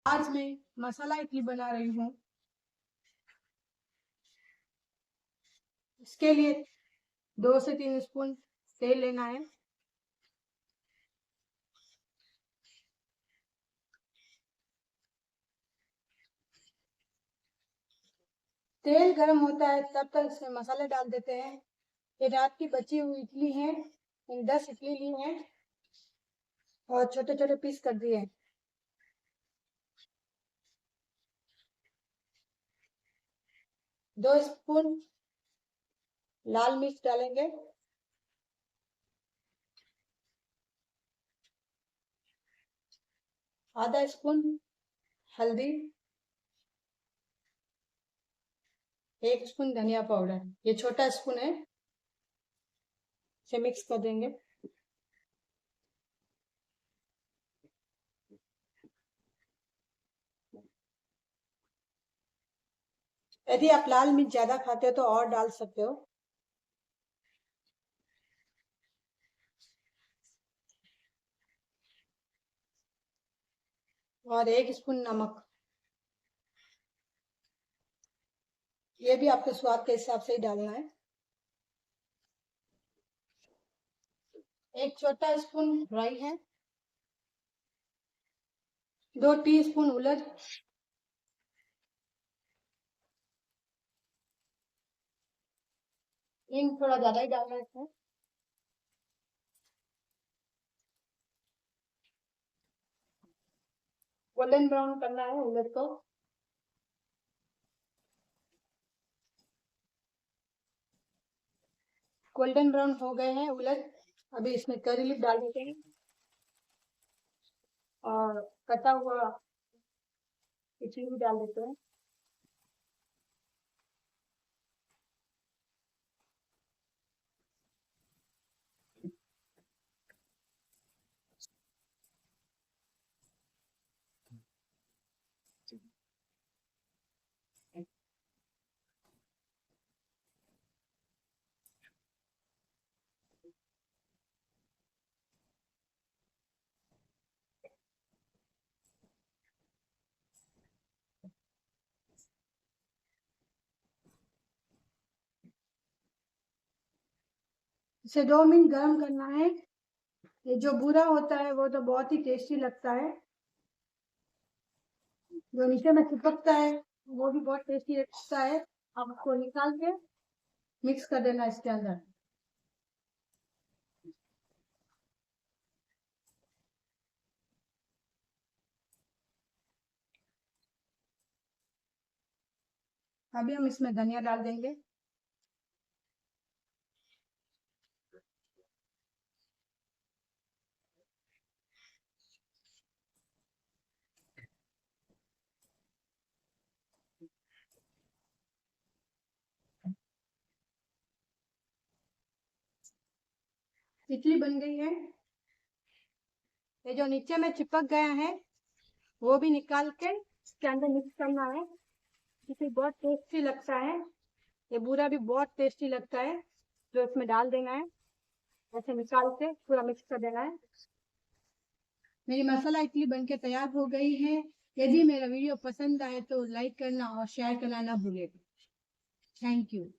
आज मैं मसाला इडली बना रही हूँ। इसके लिए 2 से 3 स्पून तेल लेना है। तेल गर्म होता है तब तक इसमें मसाले डाल देते हैं। ये रात की बची हुई इडली है। 10 इडली ली है और छोटे छोटे पीस कर दिए हैं। 2 स्पून लाल मिर्च डालेंगे। आधा स्पून हल्दी। 1 स्पून धनिया पाउडर, ये छोटा स्पून है, इसे मिक्स कर देंगे। यदि आप लाल मिर्च ज्यादा खाते हो तो और डाल सकते हो। और 1 स्पून नमक, ये भी आपके स्वाद के हिसाब से ही डालना है। 1 छोटा स्पून राई है। 2 टीस्पून उड़द। हींग थोड़ा ज्यादा ही डालना है इसमें। गोल्डन ब्राउन करना है उड़द को। गोल्डन ब्राउन हो गए हैं उड़द। अभी इसमें करी लीफ डाल देते हैं और कटा हुआ इडली भी डाल देते हैं। इसे 2 मिनट गर्म करना है। ये जो बुरा होता है वो तो बहुत ही टेस्टी लगता है। जो नीचे में चिपकता है वो भी बहुत टेस्टी लगता है। अब उसको निकाल के मिक्स कर देना इसके अंदर। अभी हम इसमें धनिया डाल देंगे। इडली बन गई है। ये जो नीचे में चिपक गया है वो भी निकाल के इसके अंदर मिक्स करना है। इसे बहुत टेस्टी लगता है। ये बूरा भी बहुत टेस्टी लगता है। जो इसमें डाल देना है, ऐसे निकाल के पूरा मिक्स कर देना है। मेरी मसाला इडली बनके तैयार हो गई है। यदि मेरा वीडियो पसंद आए तो लाइक करना और शेयर करना ना भूलेगा। Thank you.